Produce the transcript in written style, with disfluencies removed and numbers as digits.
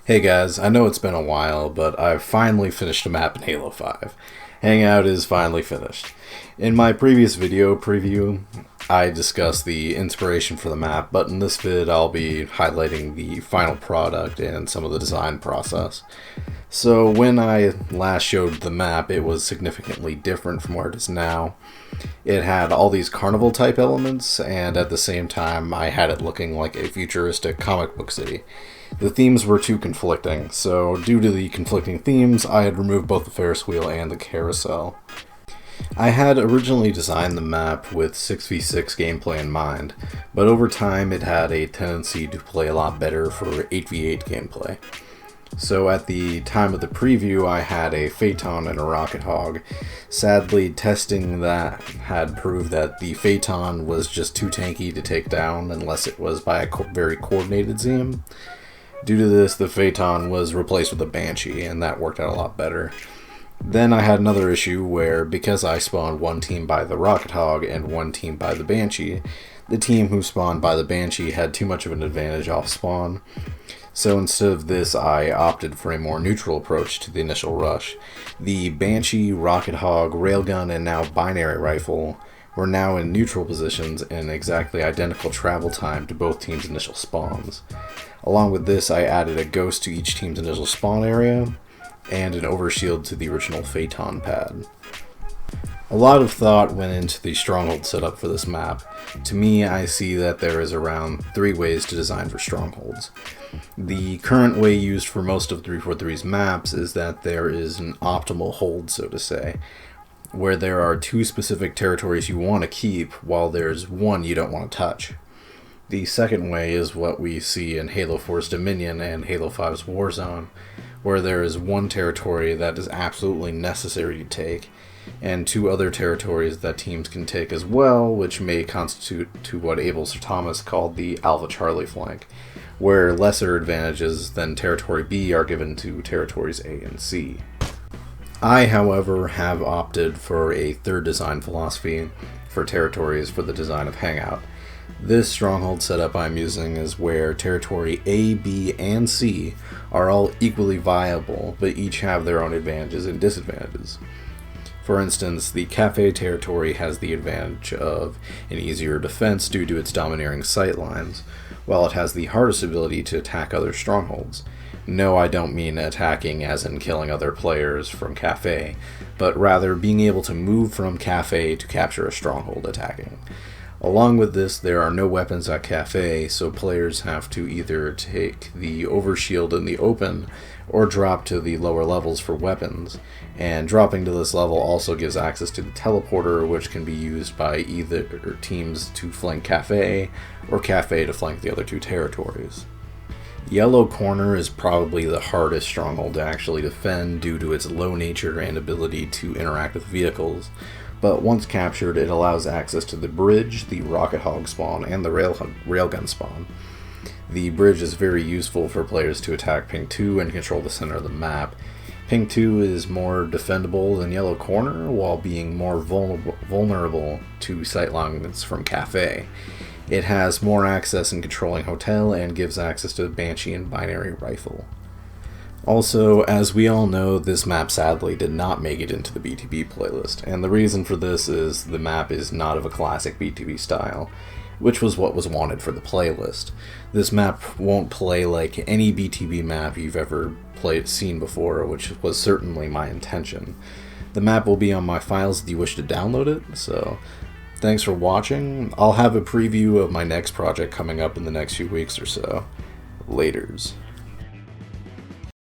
Hey guys, I know it's been a while, but I've finally finished a map in Halo 5. Hangout is finally finished. In my previous video preview, I discussed the inspiration for the map, but in this vid I'll be highlighting the final product and some of the design process. So when I last showed the map, it was significantly different from where it is now. It had all these carnival type elements, and at the same time I had it looking like a futuristic comic book city. The themes were too conflicting, so due to the conflicting themes, I had removed both the Ferris wheel and the carousel. I had originally designed the map with 6v6 gameplay in mind, but over time it had a tendency to play a lot better for 8v8 gameplay. So at the time of the preview, I had a Phaeton and a Rocket Hog. Sadly, testing that had proved that the Phaeton was just too tanky to take down unless it was by a very coordinated team. Due to this, the Phaeton was replaced with a Banshee, and that worked out a lot better. Then I had another issue where, because I spawned one team by the Rocket Hog and one team by the Banshee, the team who spawned by the Banshee had too much of an advantage off spawn. So instead of this, I opted for a more neutral approach to the initial rush. The Banshee, Rocket Hog, Railgun, and now Binary Rifle were now in neutral positions in exactly identical travel time to both teams' initial spawns. Along with this, I added a ghost to each team's initial spawn area, and an overshield to the original Phaeton pad. A lot of thought went into the Stronghold setup for this map. To me, I see that there is around 3 ways to design for Strongholds. The current way used for most of 343's maps is that there is an optimal hold, so to say, where there are 2 specific territories you want to keep, while there's 1 you don't want to touch. The second way is what we see in Halo 4's Dominion and Halo 5's Warzone, where there is 1 territory that is absolutely necessary to take, and 2 other territories that teams can take as well, which may constitute to what Abel Sir Thomas called the Alpha Charlie flank, where lesser advantages than Territory B are given to Territories A and C. I, however, have opted for a third design philosophy for territories for the design of Hangout. This Stronghold setup I'm using is where Territory A, B, and C are all equally viable, but each have their own advantages and disadvantages. For instance, the Cafe territory has the advantage of an easier defense due to its domineering sightlines, while it has the hardest ability to attack other strongholds. No, I don't mean attacking as in killing other players from Cafe, but rather being able to move from Cafe to capture a stronghold attacking. Along with this, there are no weapons at Cafe, so players have to either take the overshield in the open or drop to the lower levels for weapons, and dropping to this level also gives access to the teleporter, which can be used by either teams to flank Cafe or Cafe to flank the other 2 territories. Yellow Corner is probably the hardest stronghold to actually defend due to its low nature and ability to interact with vehicles, but once captured it allows access to the bridge, the Rocket Hog spawn, and the Railgun spawn. The bridge is very useful for players to attack Ping 2 and control the center of the map. Ping 2 is more defendable than Yellow Corner, while being more vulnerable to sightlines from Cafe. It has more access in controlling Hotel and gives access to the Banshee and Binary Rifle. Also, as we all know, this map sadly did not make it into the BTB playlist, and the reason for this is the map is not of a classic BTB style, which was what was wanted for the playlist. This map won't play like any BTB map you've ever seen before, which was certainly my intention. The map will be on my files if you wish to download it, so thanks for watching. I'll have a preview of my next project coming up in the next few weeks or so. Laters.